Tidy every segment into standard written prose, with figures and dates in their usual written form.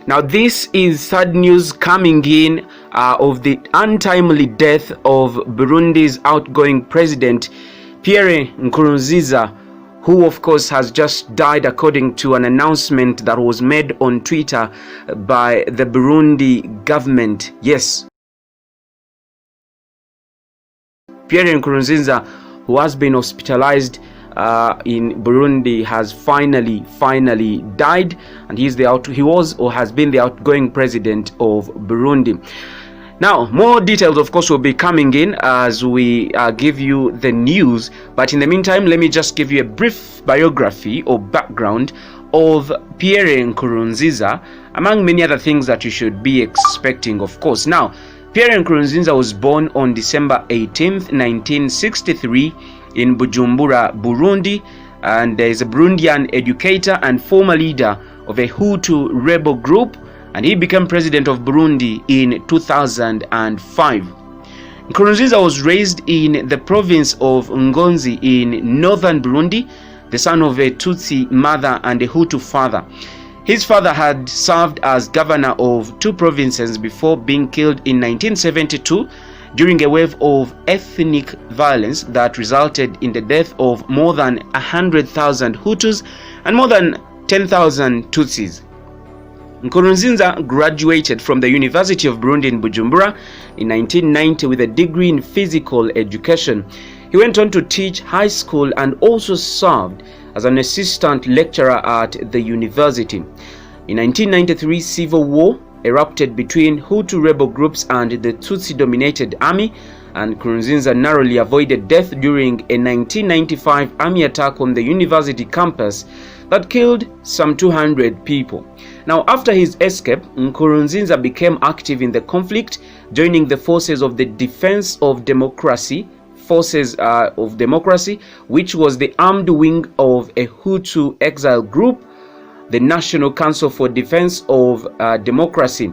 Now, this is sad news coming in of the untimely death of Burundi's outgoing president, Pierre Nkurunziza, who of course has just died according to an announcement that was made on Twitter by the Burundi government. Yes, Pierre Nkurunziza, who has been hospitalized in Burundi, has finally died, and he was or has been the outgoing president of Burundi. Now, more details of course will be coming in as we give you the news, but in the meantime, let me just give you a brief biography or background of Pierre Nkurunziza, among many other things that you should be expecting, of course. Now, Pierre Nkurunziza was born on December 18th, 1963 in Bujumbura, Burundi, and is a Burundian educator and former leader of a Hutu rebel group, and he became president of Burundi in 2005. Nkurunziza was raised in the province of Ngozi in northern Burundi, the son of a Tutsi mother and a Hutu father. His father had served as governor of two provinces before being killed in 1972 during a wave of ethnic violence that resulted in the death of more than 100,000 Hutus and more than 10,000 Tutsis. Nkurunziza graduated from the University of Burundi in Bujumbura in 1990 with a degree in physical education. He went on to teach high school and also served as an assistant lecturer at the university. In 1993, civil war erupted between Hutu rebel groups and the Tutsi-dominated army, and Nkurunziza narrowly avoided death during a 1995 army attack on the university campus that killed some 200 people. Now, after his escape, Nkurunziza became active in the conflict, joining the forces of the Defense of Democracy, which was the armed wing of a Hutu exile group, the National Council for Defense of Democracy.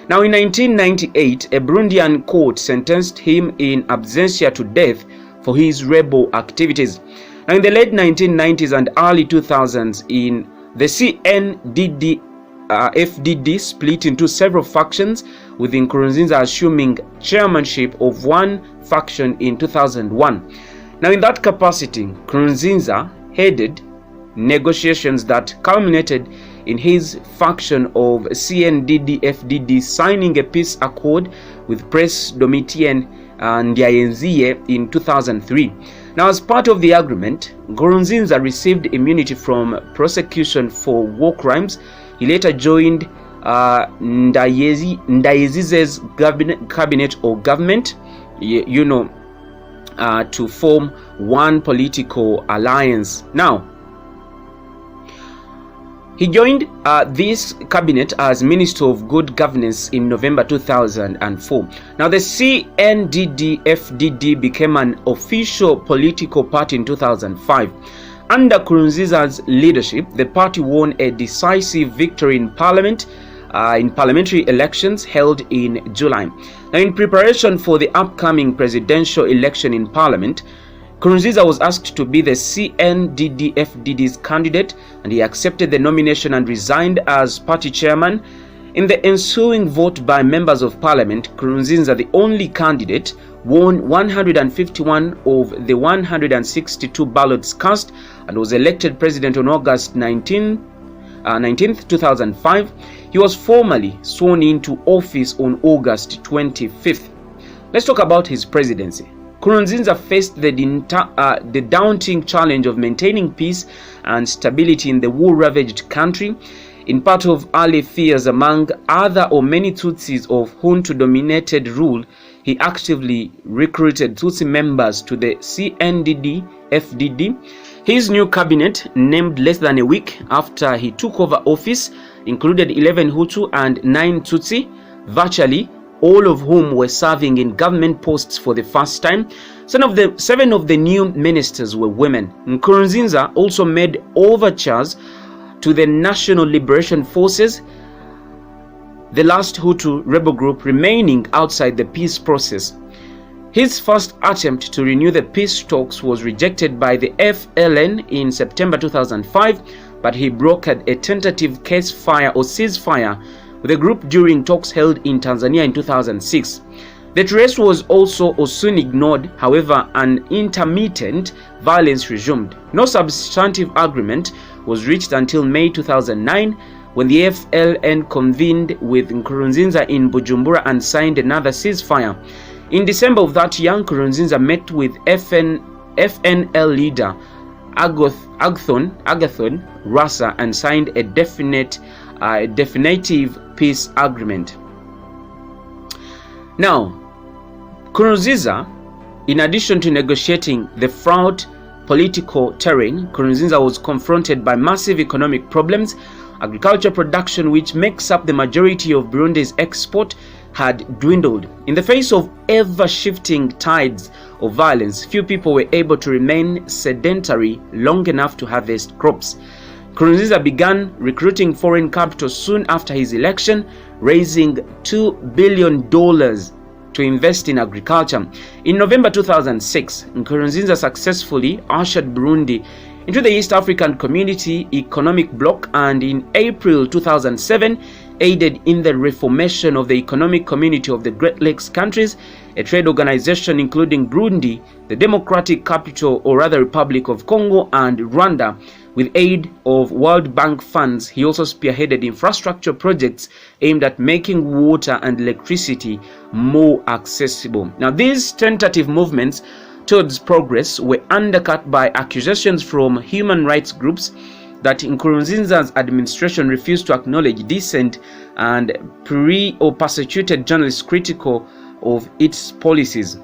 Now, in 1998, a Burundian court sentenced him in absentia to death for his rebel activities. Now, in the late 1990s and early 2000s, the CNDD-FDD split into several factions, with Nkurunziza assuming chairmanship of one faction in 2001. Now, in that capacity, Nkurunziza headed negotiations that culminated in his faction of CNDD-FDD signing a peace accord with Prince Domitien Ndayizeye in 2003. Now, as part of the agreement, Nkurunziza received immunity from prosecution for war crimes. He later joined Ndayizeye's cabinet or government, to form one political alliance. Now, he joined this cabinet as Minister of Good Governance in November 2004. Now, the CNDD-FDD became an official political party in 2005. Under Nkurunziza's leadership, the party won a decisive victory in parliamentary elections held in July. Now, in preparation for the upcoming presidential election in parliament, Nkurunziza was asked to be the CNDD-FDD's candidate, and he accepted the nomination and resigned as party chairman. In the ensuing vote by members of parliament, Nkurunziza, the only candidate, won 151 of the 162 ballots cast and was elected president on August 19th, 2005. He was formally sworn into office on August 25th. Let's talk about his presidency. Nkurunziza faced the daunting challenge of maintaining peace and stability in the war-ravaged country. In part of early fears among other or many Tutsis of Hutu-dominated rule, he actively recruited Tutsi members to the CNDD-FDD. His new cabinet, named less than a week after he took over office, included 11 Hutu and 9 Tutsi, virtually all of whom were serving in government posts for the first time. 7 of the new ministers were women. Nkurunziza also made overtures to the National Liberation Forces, the last Hutu rebel group remaining outside the peace process. His first attempt to renew the peace talks was rejected by the FLN in September 2005, but he brokered a tentative ceasefire with the group during talks held in Tanzania in 2006. The threat was also soon ignored. However, an intermittent violence resumed. No substantive agreement was reached until May 2009, when the FLN convened with Nkurunziza in Bujumbura and signed another ceasefire. In December of that year, Nkurunziza met with FNL leader Agathon Rwasa and signed a definitive peace agreement. Now, Nkurunziza, in addition to negotiating the fraught political terrain, Nkurunziza was confronted by massive economic problems. Agriculture production, which makes up the majority of Burundi's export, had dwindled. In the face of ever-shifting tides of violence, few people were able to remain sedentary long enough to harvest crops. Nkurunziza began recruiting foreign capital soon after his election, raising $2 billion to invest in agriculture. In November 2006, Nkurunziza successfully ushered Burundi into the East African Community Economic Bloc, and in April 2007 aided in the reformation of the Economic Community of the Great Lakes countries, a trade organization including Burundi, the Democratic Capital or rather Republic of Congo, and Rwanda. With aid of World Bank funds, he also spearheaded infrastructure projects aimed at making water and electricity more accessible. Now, these tentative movements towards progress were undercut by accusations from human rights groups that Nkurunziza's administration refused to acknowledge dissent and persecuted journalists critical of its policies.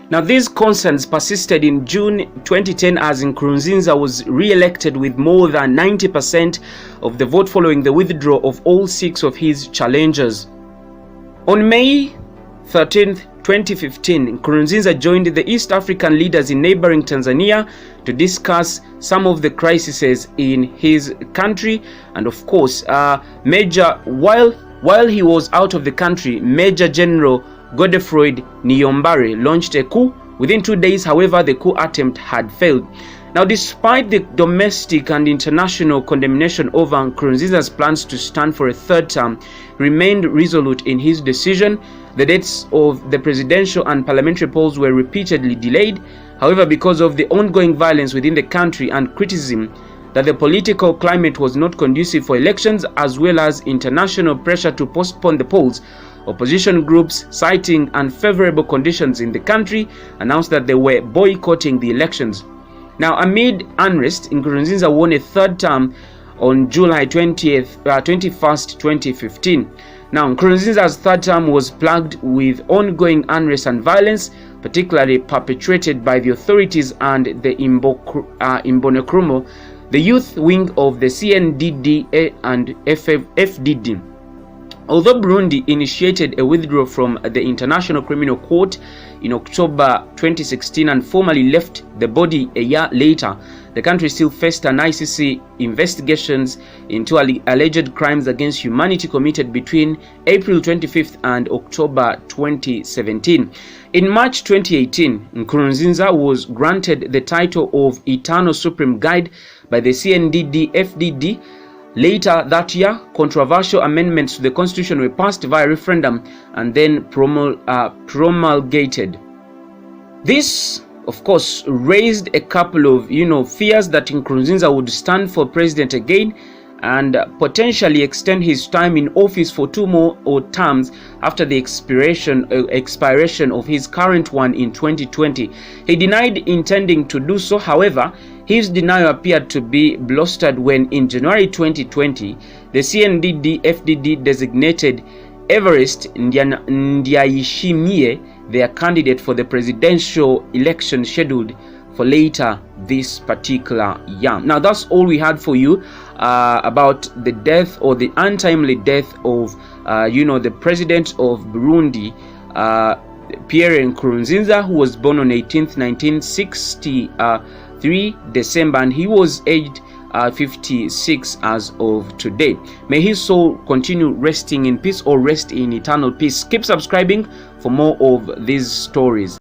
Now, these concerns persisted in June 2010 as Nkurunziza was re-elected with more than 90% of the vote following the withdrawal of all 6 of his challengers. On May 13, 2015, Nkurunziza joined the East African leaders in neighboring Tanzania to discuss some of the crises in his country, and of course, while he was out of the country, Major General Godefroid Niyombare launched a coup. Within 2 days, however, the coup attempt had failed. Now, despite the domestic and international condemnation over Nkurunziza's plans to stand for a third term, he remained resolute in his decision. The dates of the presidential and parliamentary polls were repeatedly delayed. However, because of the ongoing violence within the country and criticism that the political climate was not conducive for elections, as well as international pressure to postpone the polls, opposition groups, citing unfavorable conditions in the country, announced that they were boycotting the elections. Now, amid unrest, Nkurunziza won a third term on July 21st, 2015. Now, Nkurunziza's third term was plagued with ongoing unrest and violence, particularly perpetrated by the authorities and the Imbonerakure, the youth wing of the CNDD and FDD. Although Burundi initiated a withdrawal from the International Criminal Court in October 2016 and formally left the body a year later, the country still faced an ICC investigations into alleged crimes against humanity committed between April 25th and October 2017. In March 2018, Nkurunziza was granted the title of Eternal Supreme Guide by the CNDD-FDD. Later that year, controversial amendments to the constitution were passed via referendum and then promulgated. This, of course, raised a couple of fears that Nkurunziza would stand for president again and potentially extend his time in office for 2 more terms after the expiration of his current one in 2020. He denied intending to do so. However, his denial appeared to be blustered when in January 2020, the CNDD-FDD designated Evariste Ndayishimiye their candidate for the presidential election scheduled for later this particular year. Now, that's all we had for you about the death or the untimely death of the president of Burundi, Pierre Nkurunziza, who was born on 18th 1963 December, and he was aged 56 as of today. May his soul continue resting in peace, or rest in eternal peace. Keep subscribing for more of these stories.